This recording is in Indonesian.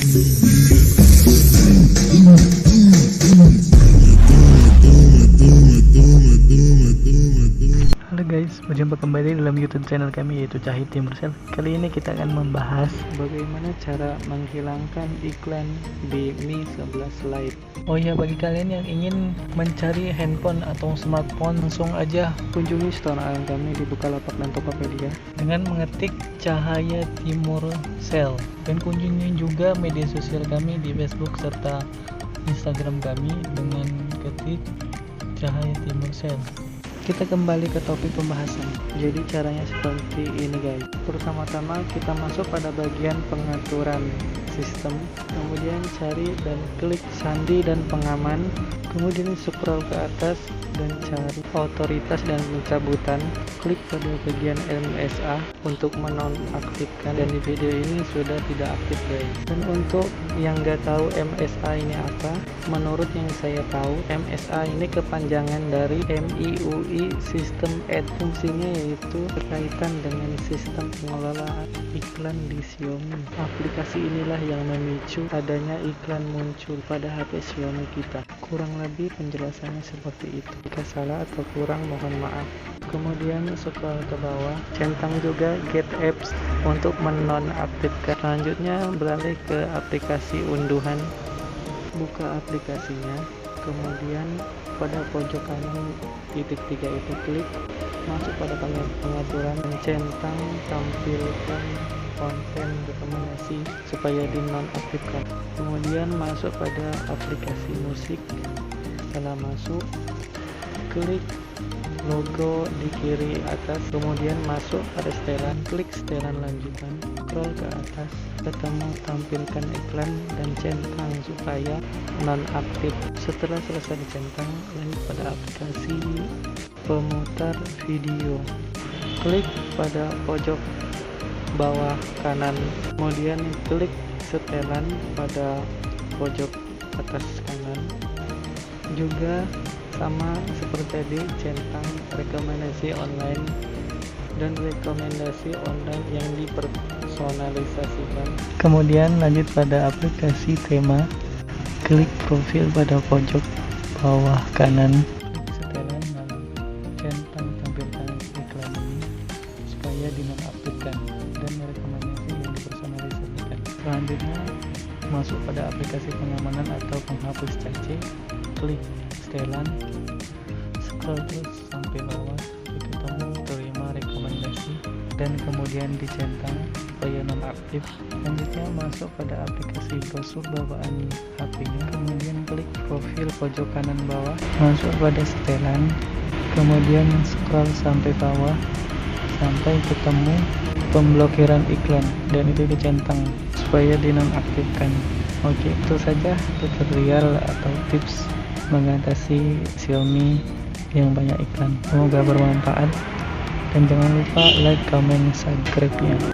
Halo guys, berjumpa kembali dalam YouTube channel kami yaitu Cahit Timur Sel. Kali ini kita akan membahas bagaimana cara menghilangkan iklan di Mi 11 Lite. Oh ya, bagi kalian yang ingin mencari handphone atau smartphone, langsung aja kunjungi store kami di Bukalapak dan Tokopedia dengan mengetik Cahaya Timur Sel, dan kunjungi juga media sosial kami di Facebook serta Instagram kami dengan ketik Cahaya Timur Sel. Kita kembali ke topik pembahasan. Jadi caranya seperti ini guys. Pertama-tama kita masuk pada bagian pengaturan sistem, kemudian cari dan klik sandi dan pengaman, kemudian scroll ke atas dan cari otoritas dan pencabutan, klik pada bagian MSA untuk menonaktifkan, dan di video ini sudah tidak aktif guys. Dan untuk yang nggak tahu MSA ini apa, menurut yang saya tahu MSA ini kepanjangan dari MIUI System Ad. Fungsinya yaitu berkaitan dengan sistem pengelolaan iklan di Xiaomi. Aplikasi inilah yang memicu adanya iklan muncul pada HP Xiaomi kita. Kurang lebih penjelasannya seperti itu. Jika salah atau kurang mohon maaf. Kemudian scroll ke bawah, centang juga Get Apps untuk menonaktifkan. Selanjutnya beralih ke aplikasi unduhan, buka aplikasinya, kemudian pada pojok kanan titik 3 itu klik, masuk pada pengaturan, centang tampilkan konten rekomendasi supaya dinonaktifkan. Kemudian masuk pada aplikasi musik. Setelah masuk, klik logo di kiri atas, kemudian masuk pada setelan, klik setelan lanjutan, scroll ke atas, ketemu tampilkan iklan dan centang supaya nonaktif. Setelah selesai dicentang, lanjut pada aplikasi pemutar video, klik pada pojok bawah kanan, kemudian klik setelan pada pojok atas kanan. Juga sama seperti tadi, centang rekomendasi online dan rekomendasi online yang dipersonalisasikan. Kemudian lanjut pada aplikasi tema, klik profil pada pojok bawah kanan, klik setelan lalu centang tampilkan iklan ini supaya dinonaktifkan dan rekomendasi yang dipersonalisasikan. Selanjutnya masuk pada aplikasi pengamanan atau penghapus cache, klik setelan, scroll terus sampai bawah, ketemu terima rekomendasi dan kemudian dicentang supaya nonaktif. Selanjutnya masuk pada aplikasi brosur bawaan HP-nya, kemudian klik profil pojok kanan bawah, masuk pada setelan, kemudian scroll sampai bawah sampai ketemu pemblokiran iklan dan itu dicentang supaya dinonaktifkan. Oke, itu saja tutorial atau tips mengatasi Xiaomi yang banyak iklan. Semoga bermanfaat dan jangan lupa like, comment, subscribe-nya.